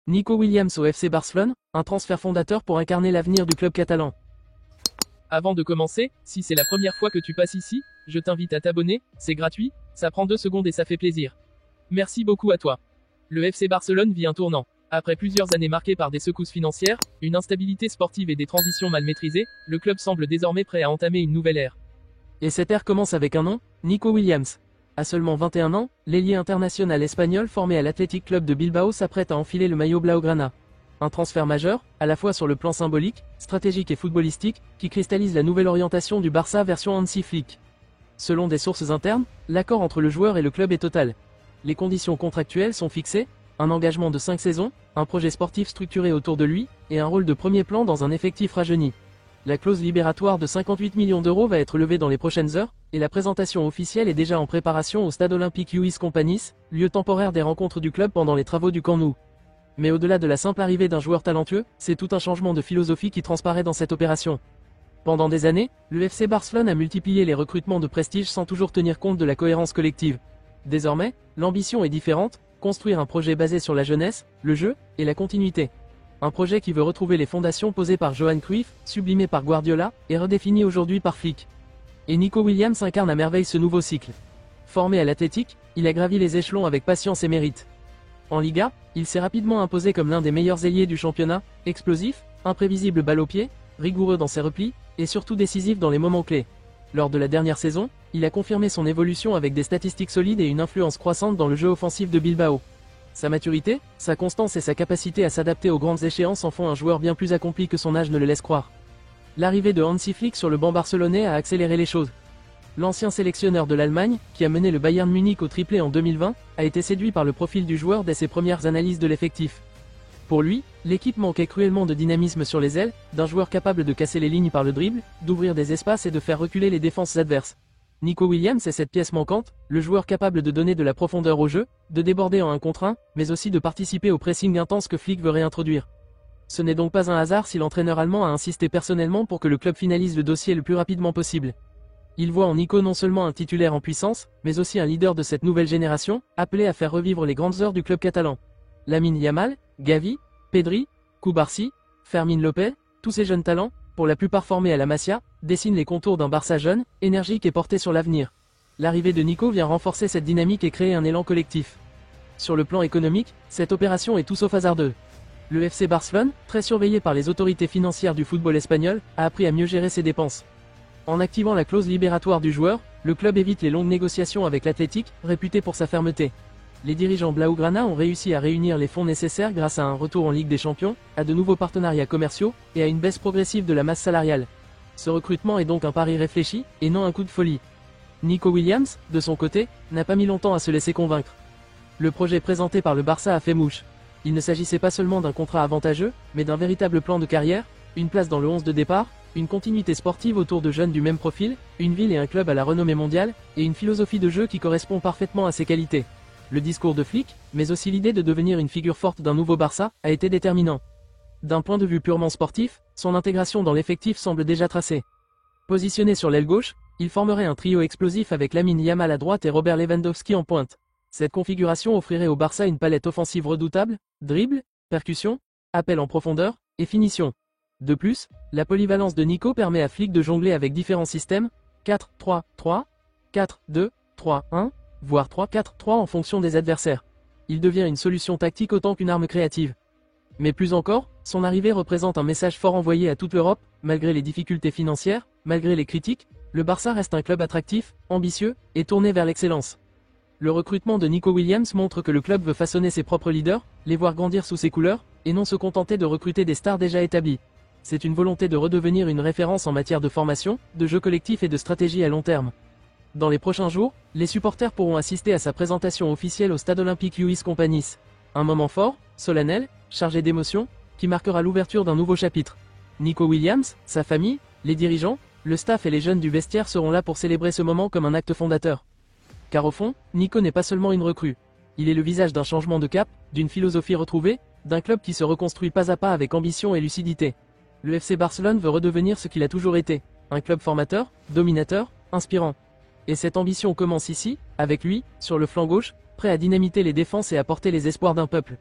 Nico Williams au FC Barcelone, un transfert fondateur pour incarner l'avenir du club catalan. Avant de commencer, si c'est la première fois que tu passes ici, je t'invite à t'abonner, c'est gratuit, ça prend 2 secondes et ça fait plaisir. Merci beaucoup à toi. Le FC Barcelone vit un tournant. Après plusieurs années marquées par des secousses financières, une instabilité sportive et des transitions mal maîtrisées, le club semble désormais prêt à entamer une nouvelle ère. Et cette ère commence avec un nom, Nico Williams. À seulement 21 ans, l'ailier international espagnol formé à l'Athletic Club de Bilbao s'apprête à enfiler le maillot blaugrana. Un transfert majeur, à la fois sur le plan symbolique, stratégique et footballistique, qui cristallise la nouvelle orientation du Barça version Hansi Flick. Selon des sources internes, l'accord entre le joueur et le club est total. Les conditions contractuelles sont fixées, un engagement de 5 saisons, un projet sportif structuré autour de lui, et un rôle de premier plan dans un effectif rajeuni. La clause libératoire de 58 millions d'euros va être levée dans les prochaines heures, et la présentation officielle est déjà en préparation au stade olympique Lluís Companys, lieu temporaire des rencontres du club pendant les travaux du Camp Nou. Mais au-delà de la simple arrivée d'un joueur talentueux, c'est tout un changement de philosophie qui transparaît dans cette opération. Pendant des années, le FC Barcelone a multiplié les recrutements de prestige sans toujours tenir compte de la cohérence collective. Désormais, l'ambition est différente, construire un projet basé sur la jeunesse, le jeu, et la continuité. Un projet qui veut retrouver les fondations posées par Johan Cruyff, sublimées par Guardiola, et redéfinies aujourd'hui par Flick. Et Nico Williams incarne à merveille ce nouveau cycle. Formé à l'Athletic, il a gravi les échelons avec patience et mérite. En Liga, il s'est rapidement imposé comme l'un des meilleurs ailiers du championnat, explosif, imprévisible balle au pied, rigoureux dans ses replis, et surtout décisif dans les moments clés. Lors de la dernière saison, il a confirmé son évolution avec des statistiques solides et une influence croissante dans le jeu offensif de Bilbao. Sa maturité, sa constance et sa capacité à s'adapter aux grandes échéances en font un joueur bien plus accompli que son âge ne le laisse croire. L'arrivée de Hansi Flick sur le banc barcelonais a accéléré les choses. L'ancien sélectionneur de l'Allemagne, qui a mené le Bayern Munich au triplé en 2020, a été séduit par le profil du joueur dès ses premières analyses de l'effectif. Pour lui, l'équipe manquait cruellement de dynamisme sur les ailes, d'un joueur capable de casser les lignes par le dribble, d'ouvrir des espaces et de faire reculer les défenses adverses. Nico Williams est cette pièce manquante, le joueur capable de donner de la profondeur au jeu, de déborder en 1 contre 1, mais aussi de participer au pressing intense que Flick veut réintroduire. Ce n'est donc pas un hasard si l'entraîneur allemand a insisté personnellement pour que le club finalise le dossier le plus rapidement possible. Il voit en Nico non seulement un titulaire en puissance, mais aussi un leader de cette nouvelle génération, appelé à faire revivre les grandes heures du club catalan. Lamine Yamal, Gavi, Pedri, Cubarsí, Fermín López, tous ces jeunes talents, pour la plupart formés à la Masia, dessinent les contours d'un Barça jeune, énergique et porté sur l'avenir. L'arrivée de Nico vient renforcer cette dynamique et créer un élan collectif. Sur le plan économique, cette opération est tout sauf hasardeuse. Le FC Barcelone, très surveillé par les autorités financières du football espagnol, a appris à mieux gérer ses dépenses. En activant la clause libératoire du joueur, le club évite les longues négociations avec l'Athletic, réputé pour sa fermeté. Les dirigeants blaugrana ont réussi à réunir les fonds nécessaires grâce à un retour en Ligue des Champions, à de nouveaux partenariats commerciaux, et à une baisse progressive de la masse salariale. Ce recrutement est donc un pari réfléchi, et non un coup de folie. Nico Williams, de son côté, n'a pas mis longtemps à se laisser convaincre. Le projet présenté par le Barça a fait mouche. Il ne s'agissait pas seulement d'un contrat avantageux, mais d'un véritable plan de carrière, une place dans le 11 de départ, une continuité sportive autour de jeunes du même profil, une ville et un club à la renommée mondiale, et une philosophie de jeu qui correspond parfaitement à ses qualités. Le discours de Flick, mais aussi l'idée de devenir une figure forte d'un nouveau Barça, a été déterminant. D'un point de vue purement sportif, son intégration dans l'effectif semble déjà tracée. Positionné sur l'aile gauche, il formerait un trio explosif avec Lamine Yamal à droite et Robert Lewandowski en pointe. Cette configuration offrirait au Barça une palette offensive redoutable, dribble, percussion, appel en profondeur, et finition. De plus, la polyvalence de Nico permet à Flick de jongler avec différents systèmes, 4-3-3, 4-2-3-1, voire 3-4-3 en fonction des adversaires. Il devient une solution tactique autant qu'une arme créative. Mais plus encore, son arrivée représente un message fort envoyé à toute l'Europe, malgré les difficultés financières, malgré les critiques, le Barça reste un club attractif, ambitieux, et tourné vers l'excellence. Le recrutement de Nico Williams montre que le club veut façonner ses propres leaders, les voir grandir sous ses couleurs, et non se contenter de recruter des stars déjà établies. C'est une volonté de redevenir une référence en matière de formation, de jeu collectif et de stratégie à long terme. Dans les prochains jours, les supporters pourront assister à sa présentation officielle au stade olympique Lluís Companys. Un moment fort, solennel, chargé d'émotion, qui marquera l'ouverture d'un nouveau chapitre. Nico Williams, sa famille, les dirigeants, le staff et les jeunes du vestiaire seront là pour célébrer ce moment comme un acte fondateur. Car au fond, Nico n'est pas seulement une recrue. Il est le visage d'un changement de cap, d'une philosophie retrouvée, d'un club qui se reconstruit pas à pas avec ambition et lucidité. Le FC Barcelone veut redevenir ce qu'il a toujours été, un club formateur, dominateur, inspirant. Et cette ambition commence ici, avec lui, sur le flanc gauche, prêt à dynamiter les défenses et à porter les espoirs d'un peuple.